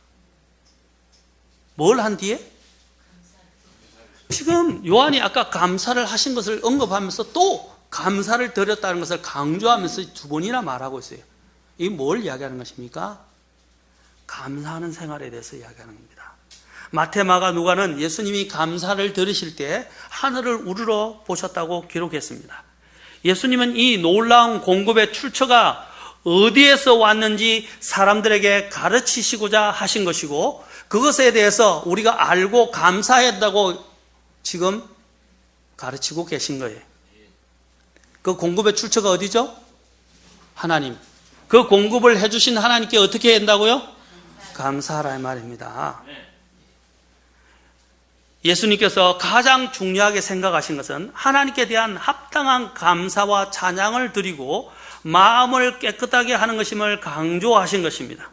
뭘 한 뒤에? 지금 요한이 아까 감사를 하신 것을 언급하면서 또 감사를 드렸다는 것을 강조하면서 2번이나 말하고 있어요. 이게 뭘 이야기하는 것입니까? 감사하는 생활에 대해서 이야기하는 겁니다. 마태, 마가, 누가는 예수님이 감사를 들으실 때 하늘을 우러러 보셨다고 기록했습니다. 예수님은 이 놀라운 공급의 출처가 어디에서 왔는지 사람들에게 가르치시고자 하신 것이고 그것에 대해서 우리가 알고 감사했다고 지금 가르치고 계신 거예요. 그 공급의 출처가 어디죠? 하나님. 그 공급을 해주신 하나님께 어떻게 해야 한다고요? 감사하라 이 말입니다. 예수님께서 가장 중요하게 생각하신 것은 하나님께 대한 합당한 감사와 찬양을 드리고 마음을 깨끗하게 하는 것임을 강조하신 것입니다.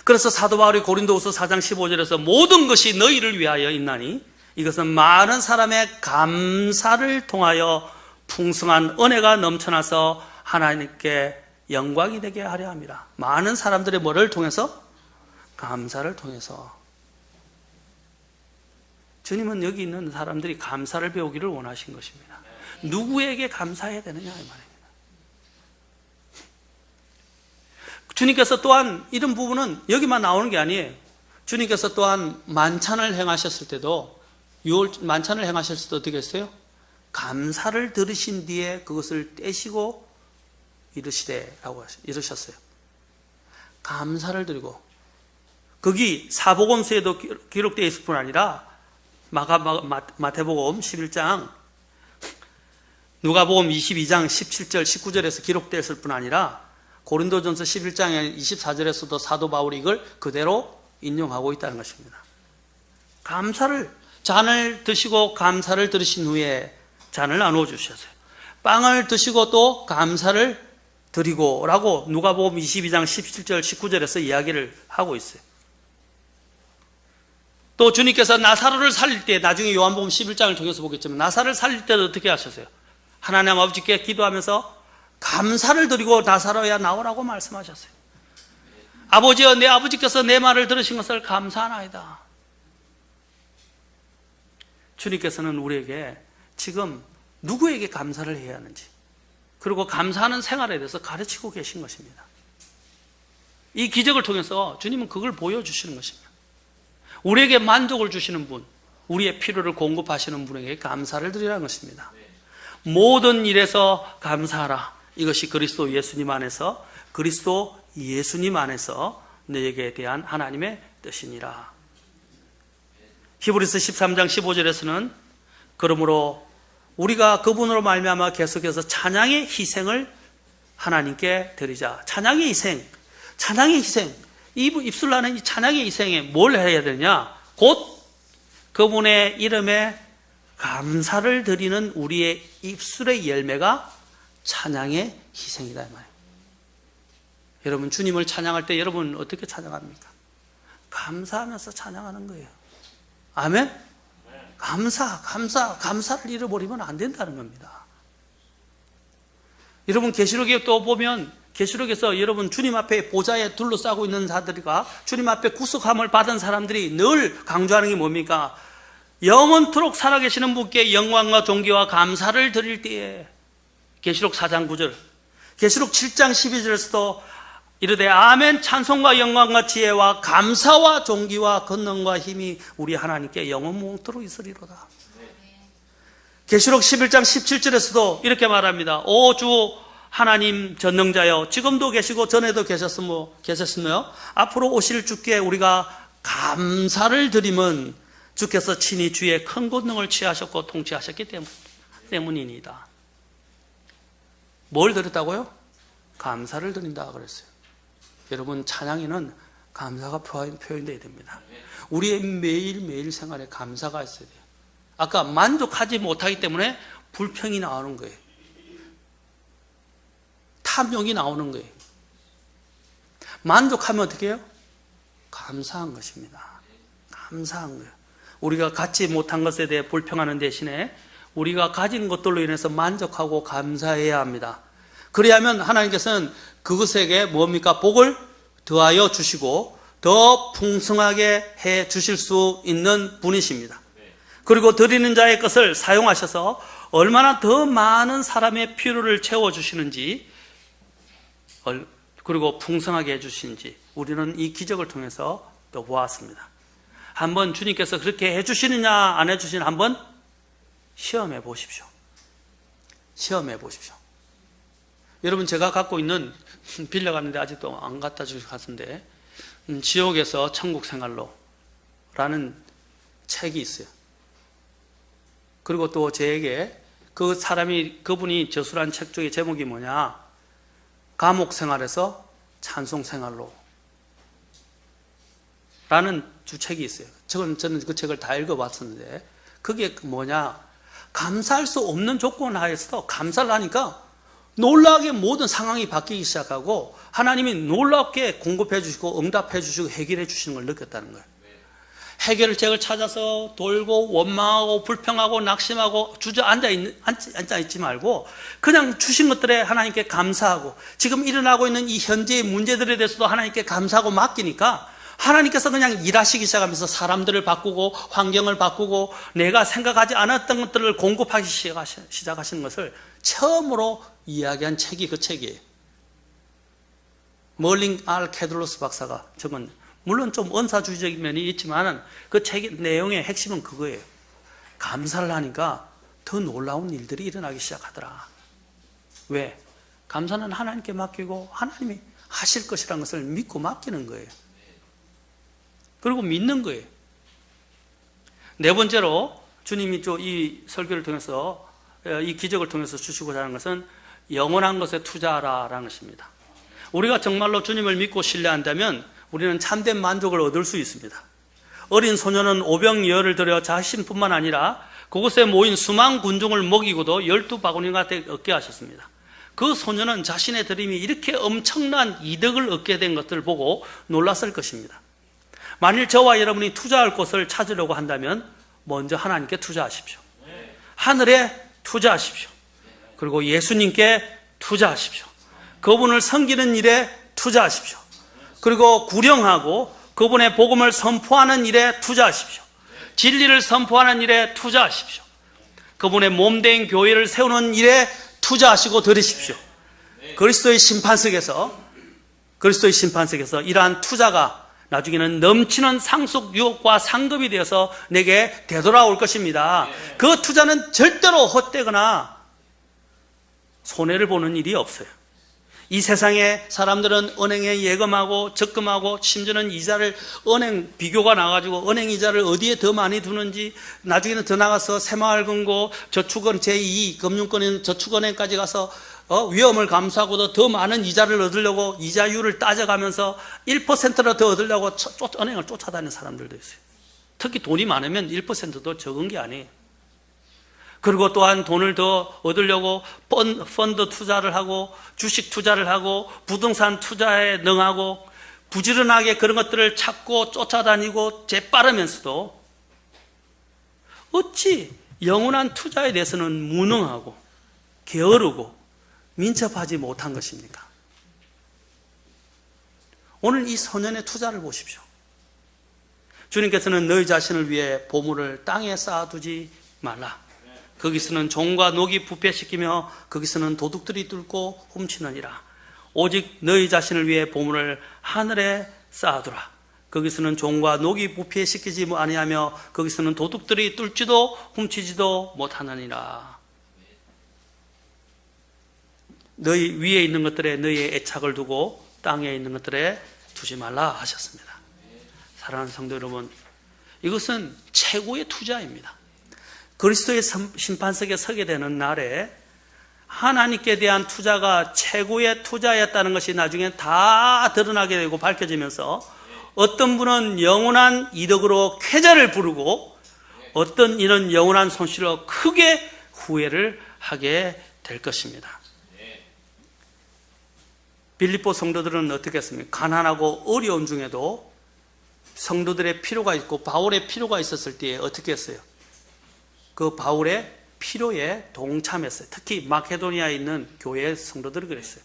그래서 사도 바울이 고린도후서 4장 15절에서 모든 것이 너희를 위하여 있나니 이것은 많은 사람의 감사를 통하여 풍성한 은혜가 넘쳐나서 하나님께 영광이 되게 하려 합니다. 많은 사람들의 뭐를 통해서? 감사를 통해서. 주님은 여기 있는 사람들이 감사를 배우기를 원하신 것입니다. 누구에게 감사해야 되느냐 이 말입니다. 주님께서 또한 이런 부분은 여기만 나오는 게 아니에요. 주님께서 또한 만찬을 행하셨을 때도 만찬을 행하셨을 때 어떻게 했어요? 감사를 들으신 뒤에 그것을 떼시고 이르시되라고 이러셨어요. 감사를 드리고 거기 사복음서에도 기록되어 있을 뿐 아니라 마태복음 11장 누가복음 22장 17절 19절에서 기록되었을 뿐 아니라 고린도전서 11장의 24절에서도 사도 바울이 이걸 그대로 인용하고 있다는 것입니다. 잔을 드시고 감사를 들으신 후에 잔을 나누어 주셨어요. 빵을 드시고 또 감사를 드리고 라고 누가복음 22장 17절 19절에서 이야기를 하고 있어요. 또 주님께서 나사로를 살릴 때, 나중에 요한복음 11장을 통해서 보겠지만 나사로를 살릴 때도 어떻게 하셨어요? 하나님 아버지께 기도하면서 감사를 드리고 나사로야 나오라고 말씀하셨어요. 아버지여, 내 아버지께서 내 말을 들으신 것을 감사하나이다. 주님께서는 우리에게 지금 누구에게 감사를 해야 하는지, 그리고 감사하는 생활에 대해서 가르치고 계신 것입니다. 이 기적을 통해서 주님은 그걸 보여주시는 것입니다. 우리에게 만족을 주시는 분, 우리의 필요를 공급하시는 분에게 감사를 드리라는 것입니다. 모든 일에서 감사하라. 이것이 그리스도 예수님 안에서, 그리스도 예수님 안에서 너에게 대한 하나님의 뜻이니라. 히브리서 13장 15절에서는 그러므로 우리가 그분으로 말미암아 계속해서 찬양의 희생을 하나님께 드리자. 찬양의 희생. 이 입술 나는 이 찬양의 희생에 뭘 해야 되냐? 곧 그분의 이름에 감사를 드리는 우리의 입술의 열매가 찬양의 희생이다 이 말이에요. 여러분, 주님을 찬양할 때 여러분 어떻게 찬양합니까? 감사하면서 찬양하는 거예요. 아멘? 감사를 잃어버리면 안 된다는 겁니다. 여러분, 계시록에 또 보면, 계시록에서 여러분 주님 앞에 보좌에 둘러싸고 있는 자들과 주님 앞에 구속함을 받은 사람들이 늘 강조하는 게 뭡니까? 영원토록 살아계시는 분께 영광과 존귀와 감사를 드릴 때에, 계시록 4장 9절, 계시록 7장 12절에서도 이르되 아멘, 찬송과 영광과 지혜와 감사와 존귀와 권능과 힘이 우리 하나님께 영원토록 있으리로다. 계시록 11장 17절에서도 이렇게 말합니다. 오 주 하나님 전능자여, 지금도 계시고 전에도 계셨으며 앞으로 오실 주께 우리가 감사를 드리면 주께서 친히 주의 큰 권능을 취하셨고 통치하셨기 때문이니이다. 뭘 드렸다고요? 감사를 드린다 그랬어요. 여러분, 찬양에는 감사가 표현되어야 됩니다. 우리의 매일매일 생활에 감사가 있어야 돼요. 아까 만족하지 못하기 때문에 불평이 나오는 거예요. 탐욕이 나오는 거예요. 만족하면 어떻게 해요? 감사한 것입니다. 감사한 거예요. 우리가 갖지 못한 것에 대해 불평하는 대신에 우리가 가진 것들로 인해서 만족하고 감사해야 합니다. 그래야만 하나님께서는 그것에게 뭡니까? 복을 더하여 주시고 더 풍성하게 해 주실 수 있는 분이십니다. 그리고 드리는 자의 것을 사용하셔서 얼마나 더 많은 사람의 필요를 채워주시는지, 그리고 풍성하게 해주시는지 우리는 이 기적을 통해서 또 보았습니다. 한번 주님께서 그렇게 해주시느냐 안 해주시느냐 한번 시험해 보십시오. 시험해 보십시오. 여러분, 제가 갖고 있는, 빌려갔는데 아직도 안 갖다 주실 것 같은데, 지옥에서 천국 생활로 라는 책이 있어요. 그리고 또 저에게 그분이 저술한 책 중에 제목이 뭐냐? 감옥 생활에서 찬송 생활로 라는 주책이 있어요. 저는 그 책을 다 읽어봤었는데, 그게 뭐냐? 감사할 수 없는 조건 하에서도 감사를 하니까 놀라게 모든 상황이 바뀌기 시작하고 하나님이 놀랍게 공급해 주시고 응답해 주시고 해결해 주시는 걸 느꼈다는 거예요. 해결책을 찾아서 돌고 원망하고 불평하고 낙심하고 앉아있지 말고 그냥 주신 것들에 하나님께 감사하고 지금 일어나고 있는 이 현재의 문제들에 대해서도 하나님께 감사하고 맡기니까 하나님께서 그냥 일하시기 시작하면서 사람들을 바꾸고 환경을 바꾸고 내가 생각하지 않았던 것들을 공급하기 시작하시는 것을 처음으로 이야기한 책이 그 책이에요. 멀링 R 캐들로스 박사가 적은, 물론 좀 은사주의적인 면이 있지만 그 책의 내용의 핵심은 그거예요. 감사를 하니까 더 놀라운 일들이 일어나기 시작하더라. 왜? 감사는 하나님께 맡기고 하나님이 하실 것이라는 것을 믿고 맡기는 거예요. 그리고 믿는 거예요. 네 번째로 주님이 이 설교를 통해서, 이 기적을 통해서 주시고자 하는 것은 영원한 것에 투자하라라는 것입니다. 우리가 정말로 주님을 믿고 신뢰한다면 우리는 참된 만족을 얻을 수 있습니다. 어린 소녀는 오병이어를 들여 자신뿐만 아니라 그곳에 모인 수만 군중을 먹이고도 12바구니가 얻게 하셨습니다. 그 소녀는 자신의 드림이 이렇게 엄청난 이득을 얻게 된 것들을 보고 놀랐을 것입니다. 만일 저와 여러분이 투자할 곳을 찾으려고 한다면 먼저 하나님께 투자하십시오. 하늘에 투자하십시오. 그리고 예수님께 투자하십시오. 그분을 섬기는 일에 투자하십시오. 그리고 구령하고 그분의 복음을 선포하는 일에 투자하십시오. 진리를 선포하는 일에 투자하십시오. 그분의 몸된 교회를 세우는 일에 투자하시고 들으십시오. 그리스도의 심판석에서 이러한 투자가 나중에는 넘치는 상속 유혹과 상급이 되어서 내게 되돌아올 것입니다. 그 투자는 절대로 헛되거나 손해를 보는 일이 없어요. 이 세상에 사람들은 은행에 예금하고 적금하고 심지어는 이자를 은행 비교가 나가지고 은행 이자를 어디에 더 많이 두는지 나중에는 더 나가서 새마을금고 저축은 제2 금융권인 저축은행까지 가서 위험을 감수하고도 더 많은 이자를 얻으려고 이자율을 따져가면서 1%로 더 얻으려고 은행을 쫓아다니는 사람들도 있어요. 특히 돈이 많으면 1%도 적은 게 아니에요. 그리고 또한 돈을 더 얻으려고 펀드 투자를 하고 주식 투자를 하고 부동산 투자에 능하고 부지런하게 그런 것들을 찾고 쫓아다니고 재빠르면서도 어찌 영원한 투자에 대해서는 무능하고 게으르고 민첩하지 못한 것입니까? 오늘 이 소년의 투자를 보십시오. 주님께서는 너희 자신을 위해 보물을 땅에 쌓아두지 말라. 거기서는 종과 녹이 부패시키며 거기서는 도둑들이 뚫고 훔치느니라. 오직 너희 자신을 위해 보물을 하늘에 쌓아두라. 거기서는 종과 녹이 부패시키지 아니하며 거기서는 도둑들이 뚫지도 훔치지도 못하느니라. 너희 위에 있는 것들에 너희의 애착을 두고 땅에 있는 것들에 두지 말라 하셨습니다. 사랑하는 성도 여러분, 이것은 최고의 투자입니다. 그리스도의 심판석에 서게 되는 날에 하나님께 대한 투자가 최고의 투자였다는 것이 나중에 다 드러나게 되고 밝혀지면서 어떤 분은 영원한 이득으로 쾌재를 부르고 어떤 이는 영원한 손실로 크게 후회를 하게 될 것입니다. 빌립보 성도들은 어떻게 했습니까? 가난하고 어려운 중에도 성도들의 필요가 있고 바울의 필요가 있었을 때에 어떻게 했어요? 그 바울의 필요에 동참했어요. 특히 마케도니아에 있는 교회 성도들이 그랬어요.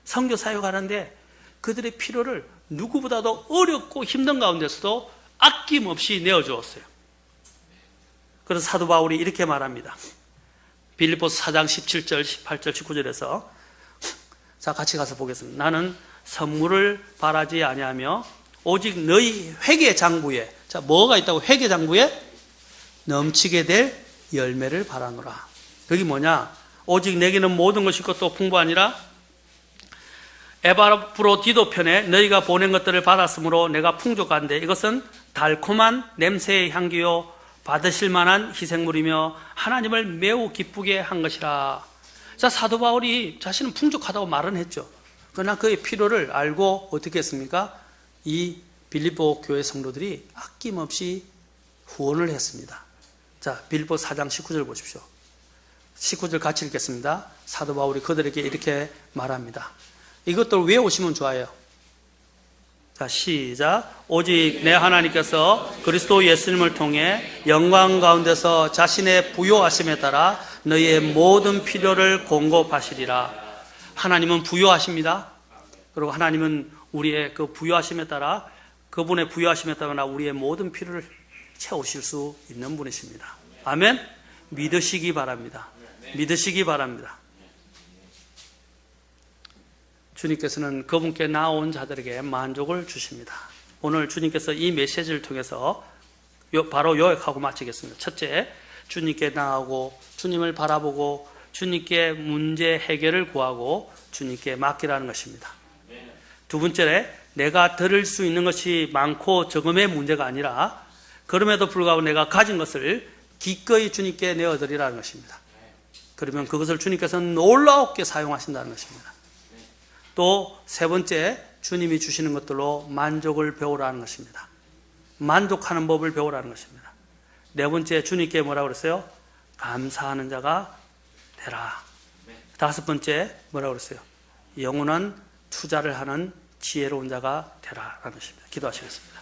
선교 사역하는데 그들의 필요를 누구보다도 어렵고 힘든 가운데서도 아낌없이 내어주었어요. 그래서 사도 바울이 이렇게 말합니다. 빌립보서 4장 17절, 18절, 19절에서 자, 같이 가서 보겠습니다. 나는 선물을 바라지 아니하며 오직 너희 회개 장부에, 자, 뭐가 있다고? 회개 장부에 넘치게 될 열매를 바라노라. 그게 뭐냐? 오직 내게는 모든 것이 있고 또 풍부하니라. 에바브로디도 편에 너희가 보낸 것들을 받았으므로 내가 풍족한데 이것은 달콤한 냄새의 향기요 받으실 만한 희생물이며 하나님을 매우 기쁘게 한 것이라. 자, 사도 바울이 자신은 풍족하다고 말은 했죠. 그러나 그의 필요를 알고 어떻게 했습니까? 이 빌립보 교회 성도들이 아낌없이 후원을 했습니다. 자, 빌립보 4장 19절 보십시오. 19절 같이 읽겠습니다. 사도 바울이 그들에게 이렇게 말합니다. 이것들 외우시면 좋아요. 자, 시작. 오직 내 하나님께서 그리스도 예수님을 통해 영광 가운데서 자신의 부요하심에 따라 너희의 모든 필요를 공급하시리라. 하나님은 부요하십니다. 그리고 하나님은 우리의 그 부요하심에 따라 그분의 부요하심에 따라 우리의 모든 필요를 채우실 수 있는 분이십니다. 아멘. 믿으시기 바랍니다. 믿으시기 바랍니다. 주님께서는 그분께 나온 자들에게 만족을 주십니다. 오늘 주님께서 이 메시지를 통해서 바로 요약하고 마치겠습니다. 첫째, 주님께 나아오고 주님을 바라보고 주님께 문제 해결을 구하고 주님께 맡기라는 것입니다. 두 번째, 내가 들을 수 있는 것이 많고 적음의 문제가 아니라 그럼에도 불구하고 내가 가진 것을 기꺼이 주님께 내어드리라는 것입니다. 그러면 그것을 주님께서는 놀라웠게 사용하신다는 것입니다. 또 세 번째, 주님이 주시는 것들로 만족을 배우라는 것입니다. 만족하는 법을 배우라는 것입니다. 네 번째, 주님께 뭐라고 그랬어요? 감사하는 자가 되라. 다섯 번째, 뭐라고 그랬어요? 영원한 투자를 하는 지혜로운 자가 되라라는 것입니다. 기도하시겠습니다.